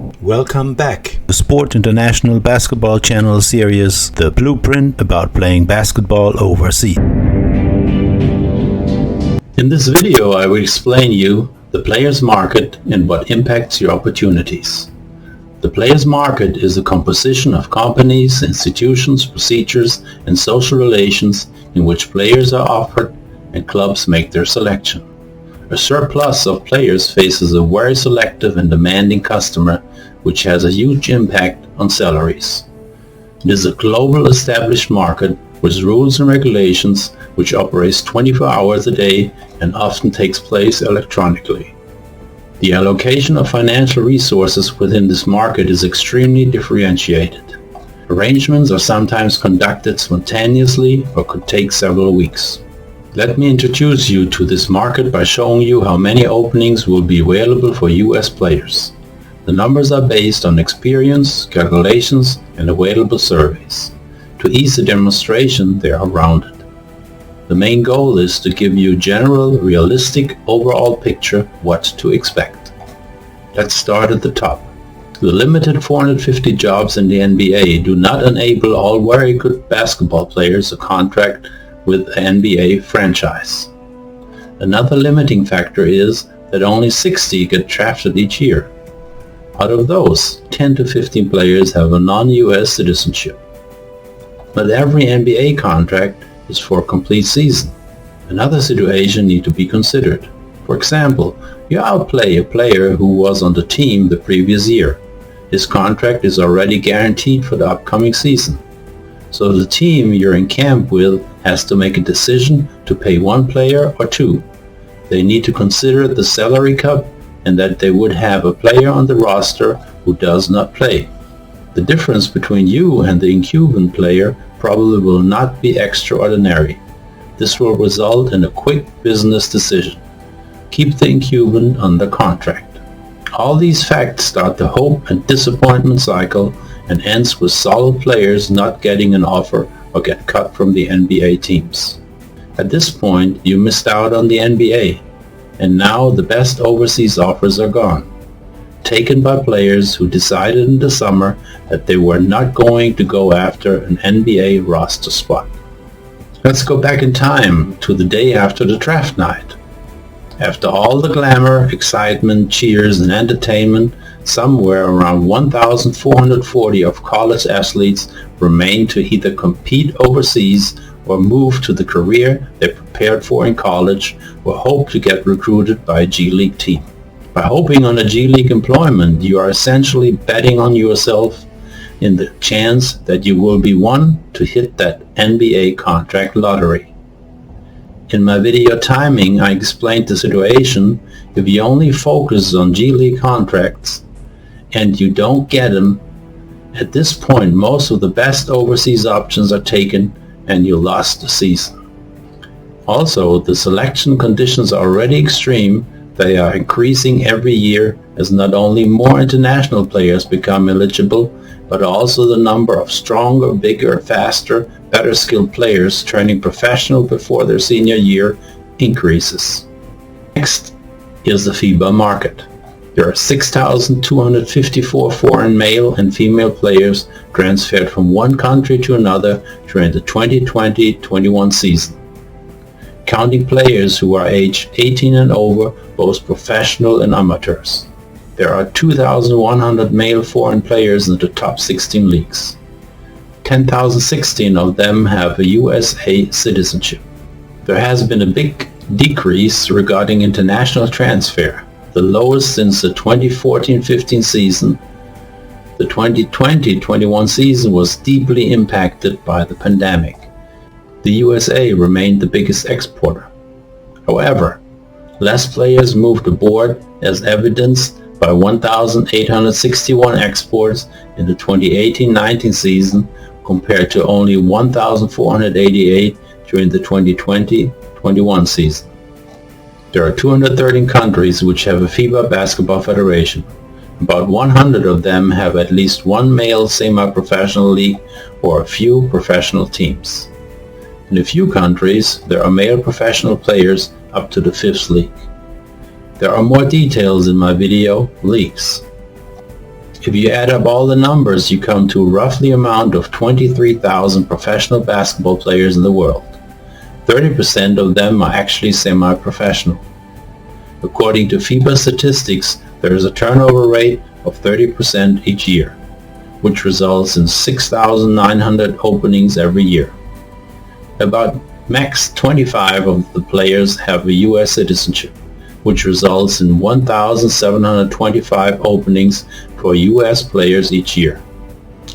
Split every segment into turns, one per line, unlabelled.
Welcome back. The Sport International Basketball Channel series, The Blueprint About Playing Basketball Overseas. In this video, I will explain you the players' market and what impacts your opportunities. The players' market is a composition of companies, institutions, procedures, and social relations in which players are offered and clubs make their selection. A surplus of players faces a very selective and demanding customer, which has a huge impact on salaries. It is a global established market with rules and regulations which operates 24 hours a day and often takes place electronically. The allocation of financial resources within this market is extremely differentiated. Arrangements are sometimes conducted spontaneously or could take several weeks. Let me introduce you to this market by showing you how many openings will be available for US players. The numbers are based on experience, calculations, and available surveys. To ease the demonstration, they are rounded. The main goal is to give you a general, realistic, overall picture what to expect. Let's start at the top. The limited 450 jobs in the NBA do not enable all very good basketball players to contract with an NBA franchise. Another limiting factor is that only 60 get drafted each year. Out of those, 10 to 15 players have a non-US citizenship. Not every NBA contract is for a complete season. Another situation needs to be considered. For example, you outplay a player who was on the team the previous year. His contract is already guaranteed for the upcoming season. So the team you're in camp with has to make a decision to pay one player or two. They need to consider the salary cap and that they would have a player on the roster who does not play. The difference between you and the incumbent player probably will not be extraordinary. This will result in a quick business decision. Keep the incumbent under contract. All these facts start the hope and disappointment cycle and ends with solid players not getting an offer or get cut from the NBA teams. At this point, you missed out on the NBA, and now the best overseas offers are gone, taken by players who decided in the summer that they were not going to go after an NBA roster spot. Let's go back in time to the day after the draft night. After all the glamour, excitement, cheers, and entertainment, somewhere around 1,440 of college athletes remained to either compete overseas or move to the career they prepared for in college or hope to get recruited by a G League team. By hoping on a G League employment, you are essentially betting on yourself in the chance that you will be one to hit that NBA contract lottery. In my video timing, I explained the situation. If you only focus on G League contracts and you don't get them, at this point most of the best overseas options are taken and you lost the season. Also, the selection conditions are already extreme. They are increasing every year as not only more international players become eligible, but also the number of stronger, bigger, faster, better skilled players turning professional before their senior year increases. Next is the Fiba market. There are 6,254 foreign male and female players transferred from one country to another during the 2020-21 season, counting players who are aged 18 and over, both professional and amateurs. There are 2,100 male foreign players in the top 16 leagues. 10,016 of them have a USA citizenship. There has been a big decrease regarding international transfer, the lowest since the 2014-15 season. The 2020-21 season was deeply impacted by the pandemic. The USA remained the biggest exporter. However, less players moved aboard as evidenced by 1,861 exports in the 2018-19 season compared to only 1,488 during the 2020-21 season. There are 213 countries which have a FIBA basketball federation. About 100 of them have at least one male semi-professional league or a few professional teams. In a few countries, there are male professional players up to the 5th league. There are more details in my video, Leagues. If you add up all the numbers, you come to a roughly amount of 23,000 professional basketball players in the world. 30% of them are actually semi-professional. According to Fiba statistics, there is a turnover rate of 30% each year, which results in 6,900 openings every year. About max 25 of the players have a US citizenship, which results in 1,725 openings for US players each year.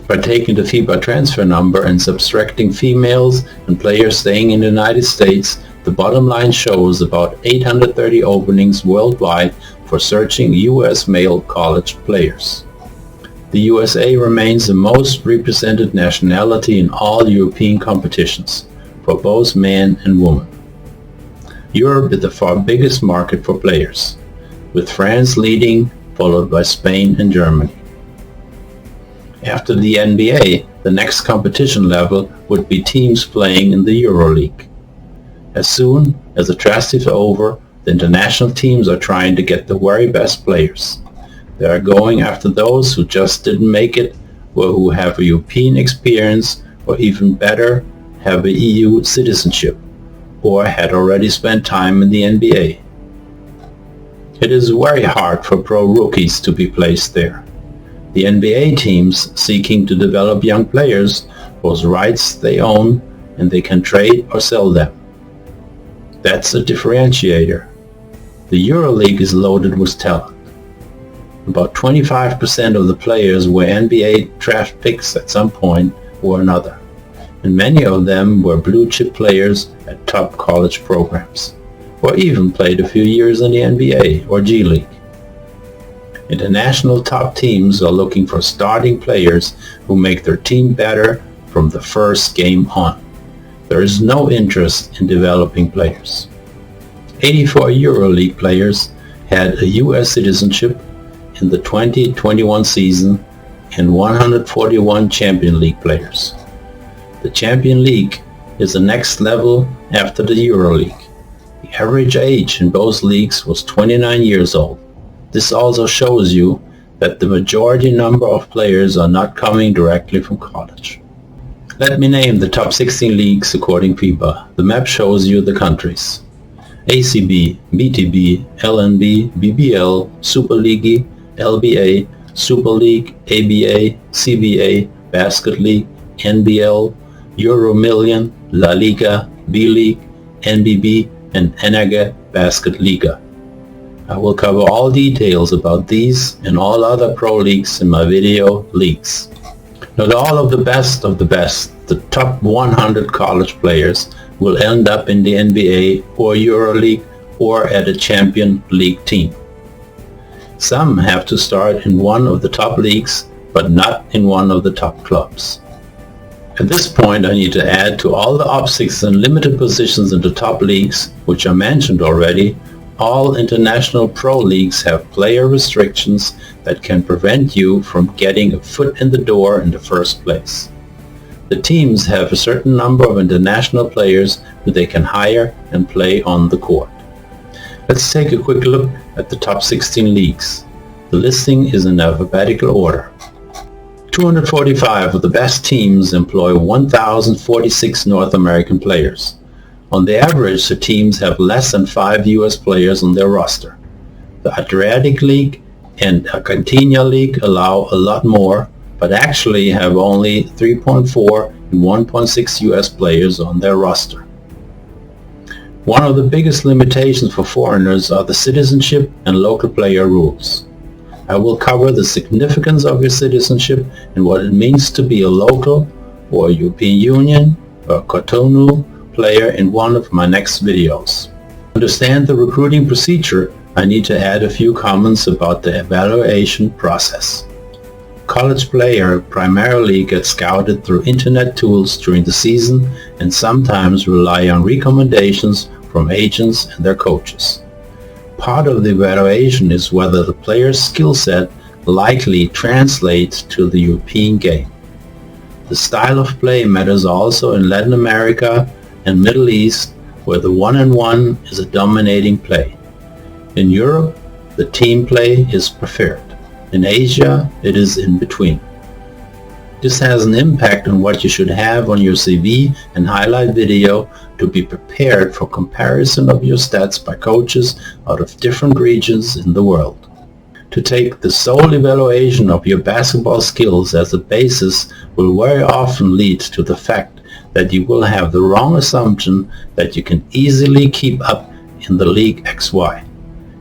By taking the FIBA transfer number and subtracting females and players staying in the United States, the bottom line shows about 830 openings worldwide for searching US male college players. The USA remains the most represented nationality in all European competitions, for both men and women. Europe is the far biggest market for players, with France leading, followed by Spain and Germany. After the NBA, the next competition level would be teams playing in the EuroLeague. As soon as the draft is over, the international teams are trying to get the very best players. They are going after those who just didn't make it, or who have a European experience, or even better, have a EU citizenship, or had already spent time in the NBA. It is very hard for pro rookies to be placed there. The NBA teams seeking to develop young players whose rights they own and they can trade or sell them. That's a differentiator. The EuroLeague is loaded with talent. About 25% of the players were NBA draft picks at some point or another, and many of them were blue-chip players at top college programs, or even played a few years in the NBA or G League. International top teams are looking for starting players who make their team better from the first game on. There is no interest in developing players. 84 EuroLeague players had a US citizenship in the 2021 season and 141 Champion League players. The Champion League is the next level after the EuroLeague. The average age in both leagues was 29 years old. This also shows you that the majority number of players are not coming directly from college. Let me name the top 16 leagues according to FIBA. The map shows you the countries. ACB, BTB, LNB, BBL, Super League, LBA, Super League, ABA, CBA, Basket League, NBL, Euro Million, La Liga, B-League, NBB, and NAGA Basket Liga. I will cover all details about these and all other pro leagues in my video Leagues. Not all of the best, the top 100 college players, will end up in the NBA or EuroLeague or at a Champion League team. Some have to start in one of the top leagues, but not in one of the top clubs. At this point, I need to add to all the obstacles and limited positions in the top leagues, which I mentioned already, all international pro leagues have player restrictions that can prevent you from getting a foot in the door in the first place. The teams have a certain number of international players who they can hire and play on the court. Let's take a quick look at the top 16 leagues. The listing is in alphabetical order. 245 of the best teams employ 1,046 North American players. On the average, the teams have less than 5 US players on their roster. The Adriatic League and Argentina League allow a lot more, but actually have only 3.4 and 1.6 US players on their roster. One of the biggest limitations for foreigners are the citizenship and local player rules. I will cover the significance of your citizenship and what it means to be a local or European Union or Cotonou player in one of my next videos. To understand the recruiting procedure, I need to add a few comments about the evaluation process. College players primarily get scouted through internet tools during the season and sometimes rely on recommendations from agents and their coaches. Part of the evaluation is whether the player's skill set likely translates to the European game. The style of play matters also in Latin America and Middle East, where the one-on-one is a dominating play. In Europe, the team play is preferred. In Asia, it is in between. This has an impact on what you should have on your CV and highlight video to be prepared for comparison of your stats by coaches out of different regions in the world. To take the sole evaluation of your basketball skills as a basis will very often lead to the fact that you will have the wrong assumption that you can easily keep up in the League XY,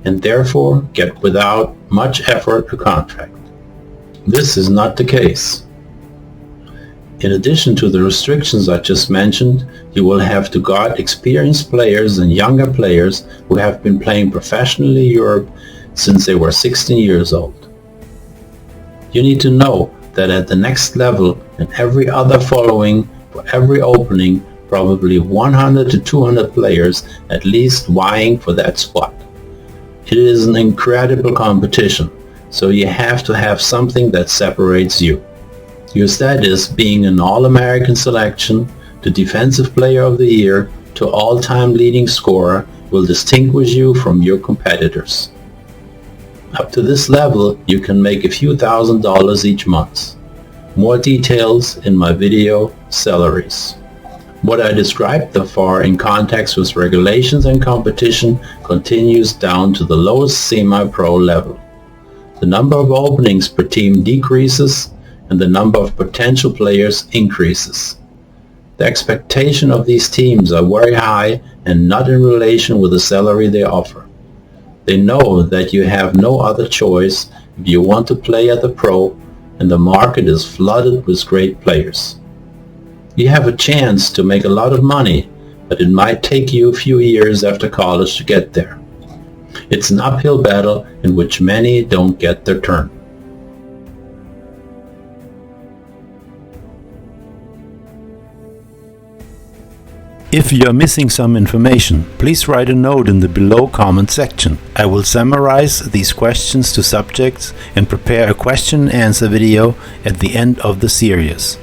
and therefore get without much effort a contract. This is not the case. In addition to the restrictions I just mentioned, you will have to guard experienced players and younger players who have been playing professionally in Europe since they were 16 years old. You need to know that at the next level and every other following, for every opening, probably 100 to 200 players at least vying for that spot. It is an incredible competition, so you have to have something that separates you. Your status being an All-American selection, to Defensive Player of the Year, to all-time leading scorer will distinguish you from your competitors. Up to this level, you can make a few $1,000s each month. More details in my video, Salaries. What I described so far in context with regulations and competition continues down to the lowest semi-pro level. The number of openings per team decreases and the number of potential players increases. The expectation of these teams are very high and not in relation with the salary they offer. They know that you have no other choice if you want to play at the pro, and the market is flooded with great players. You have a chance to make a lot of money, but it might take you a few years after college to get there. It's an uphill battle in which many don't get their turn. If you are missing some information, please write a note in the below comment section. I will summarize these questions to subjects and prepare a question and answer video at the end of the series.